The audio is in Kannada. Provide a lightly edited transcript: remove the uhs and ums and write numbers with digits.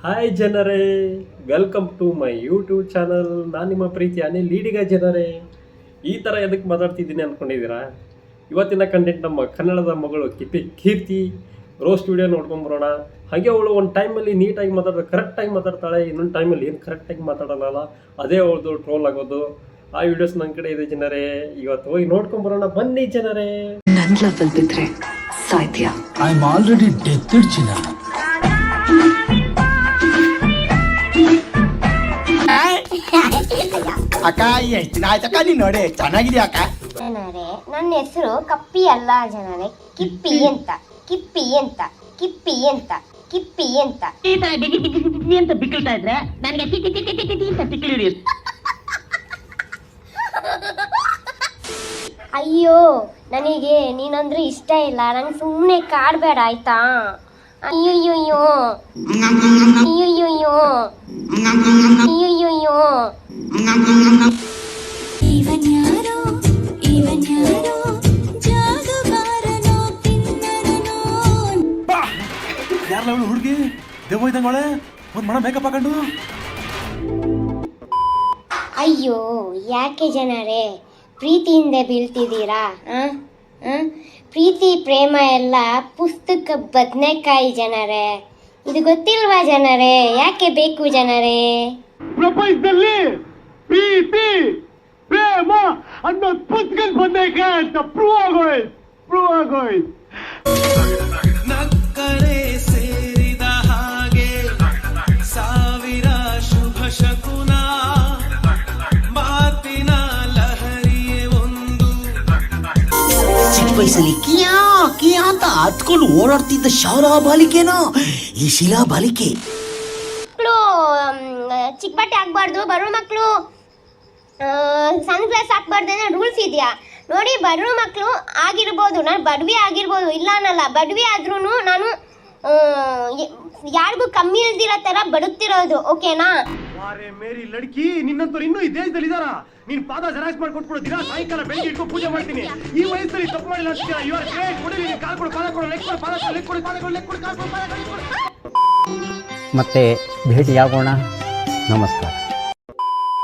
ಹಾಯ್ ಜನರೇ, welcome to my YouTube channel. ನಾನು ನಿಮ್ಮ ಪ್ರೀತಿ ಅನಿಲ್ ಲೀಡಿಗ. ಜನರೇ, ಈ ಥರ ಎದಕ್ಕೆ ಮಾತಾಡ್ತಿದ್ದೀನಿ ಅಂದ್ಕೊಂಡಿದ್ದೀರಾ? ಇವತ್ತಿನ ಕಂಟೆಂಟ್ ನಮ್ಮ ಕನ್ನಡದ ಮಗಳು ಕೀರ್ತಿ ರೋಸ್ಟ್ ವಿಡಿಯೋ ನೋಡ್ಕೊಂಬರೋಣ. ಹಾಗೆ ಅವಳು ಒಂದು ಟೈಮಲ್ಲಿ ನೀಟಾಗಿ ಮಾತಾಡಿದ್ರೆ ಕರೆಕ್ಟಾಗಿ ಮಾತಾಡ್ತಾಳೆ, ಇನ್ನೊಂದು ಟೈಮಲ್ಲಿ ಏನು ಕರೆಕ್ಟಾಗಿ ಮಾತಾಡೋಲ್ಲ, ಅದೇ ಅವಳದು ಟ್ರೋಲ್ ಆಗೋದು. ಆ ವಿಡಿಯೋಸ್ ನನ್ನ ಕಡೆ ಇದೆ ಜನರೇ, ಇವತ್ತು ಹೋಗಿ ನೋಡ್ಕೊಂಬರೋಣ ಬನ್ನಿ ಜನರೇ. ನನ್ನ ಲವಲ್ ಬಿದ್ರೆ ಸಾಧ್ಯ. ಐ ಆಮ್ ಆಲ್ರೆಡಿ ಡೆತ್ಡ್ ಚಿನ್ನ. ಅಕ್ಕ ಎಷ್ಟು ದಿನ ಆಯ್ತಕ್ಕ ನೀನ್ ನೋಡಿ, ಚೆನ್ನಾಗಿದ್ಯಾ ಅಕ್ಕ? ಜನರೇ, ನನ್ನ ಹೆಸರು ಕಪ್ಪಿ ಅಲ್ಲ ಜನರೇ, ಕಿಪ್ಪಿ ಅಂತ. ಕಿಪ್ಪಿ ಅಂತ ಕಿಪ್ಪಿ ಅಂತ ಕಿಪ್ಪಿ ಅಂತ ಈ ತರ ಡಿಗಿ ಅಂತ ಬಿಕ್ಕಳ್ತಾ ಇದ್ರೆ ನನಗೆ ಟಿ ಅಂತ ತಿಕ್ಕಿಳಿ. ಅಯ್ಯೋ, ನನಗೆ ನೀನಂದ್ರೆ ಇಷ್ಟ ಇಲ್ಲ, ನಂಗೆ ಸುಮ್ಮನೆ ಕಾಡ್ಬೇಡ ಆಯ್ತಾ? ಅಯ್ಯೋಯ್ಯೋ ಅಯ್ಯೋಯ್ಯೋ ಅಯ್ಯೋಯ್ಯೋ. ಯಾರಲ್ಲ ಅವಳು ಹುಡುಗಿ ದೇವ ಇದ್ದಂಗೆ ಒಂದು ಮಣ ಮೇಕಪ್ ಹಾಕೊಂಡು? ಅಯ್ಯೋ, ಯಾಕೆ ಜನರೇ ಪ್ರೀತಿಯಿಂದ ಬೀಳ್ತಿದ್ದೀರಾ? ಪ್ರೀತಿ ಪ್ರೇಮ ಎಲ್ಲ ಪುಸ್ತಕ ಬದನೆಕಾಯಿ ಜನರೇ, ಇದು ಗೊತ್ತಿಲ್ವಾ ಜನರೇ? ಯಾಕೆ ಬೇಕು ಜನರೇ? ಪ್ರಪಂಚದಲ್ಲಿ ಪ್ರೀತಿ ಪ್ರೇಮ ಅನ್ನೋ ಪುಸ್ತಕ ಬದನೆಕಾಯಿ ಅಂತ ಪ್ರೂವ್ ಆಗೋಯ್ತು. ನಕ್ಕರೆ ಸೇರಿದ ಹಾಗೆ ಸಾವಿರ ಶುಭ ಶಕುನ, ಮಾತಿನ ಲಹರಿಯೇ ಒಂದು. ಚಿಕ್ಕ ವಯಸ್ಸಲ್ಲಿ ಕಿಯಾ ಕಿಯಾ ಅಂತ ಹತ್ಕೊಂಡು ಓಡಾಡ್ತಿದ್ದ ಶಾಲಾ ಬಾಲಿಕೆನೋ ಈ ಶಿಲಾ ಬಾಲಿಕೆ. ಮಕ್ಕಳು ಚಿಕ್ಕ ಬಟ್ಟೆ ಹಾಕ್ಬಾರ್ದು, ಬರೋ ಮಕ್ಕಳು ಸನ್ ಗ್ಲಾಸ್ ಹಾಕ್ಬಾರ್ದು ರೂಲ್ಸ್ ಇದೆಯಾ ನೋಡಿ? ಬಡವ್ರ ಮಕ್ಕಳು ಆಗಿರ್ಬೋದು, ನಾನು ಬಡವಿ ಆಗಿರ್ಬೋದು, ಇಲ್ಲ ಅನ್ನಲ್ಲ, ಬಡವಿ ಆದ್ರೂ ನಾನು ಯಾರಿಗೂ ಕಮ್ಮಿ ಇಲ್ದಿರೋ ಥರ ಬದುಕ್ತಿರೋದು, ಓಕೆನಾ? ವಾರೆ ಮೇರಿ ಲಡ್ಕಿ, ನಿನ್ನಂತವ್ರು ಇನ್ನೂ ಈ ದೇಶದಲ್ಲಿ ಇದಾರ? ನೀನ್ ಪಾದ ಜೆರಾಕ್ಸ್ ಮಾಡ್ಕೊಟ್ಬಿಡು, ದಿನ ಸಾಯಂಕಾಲ ಬೆಳಿಗ್ಗೆ ಇಟ್ಕೊಂಡು ಪೂಜೆ ಮಾಡ್ತೀನಿ. ಈ ವಯಸ್ಸಲ್ಲಿ ತಪ್ಪು ಮಾಡಿಲ್ಲ ಅಂತೀರಾ? You are great. ಕೊಡಿ, ನೀನು ಕಾಲ್ ಕೊಡು, ಪಾದ ಕೊಡು, ಲೆಕ್ ಕೊಡು, ಪಾದ ಕೊಡು, ಲೆಕ್ ಕೊಡು, ಪಾದ ಕೊಡು, ಲೆಕ್ ಕೊಡು, ಕಾಲ್ ಕೊಡು, ಪಾದ ಕೊಡು. ಮತ್ತೆ ಭೇಟಿಯಾಗೋಣ. ನಮಸ್ಕಾರ.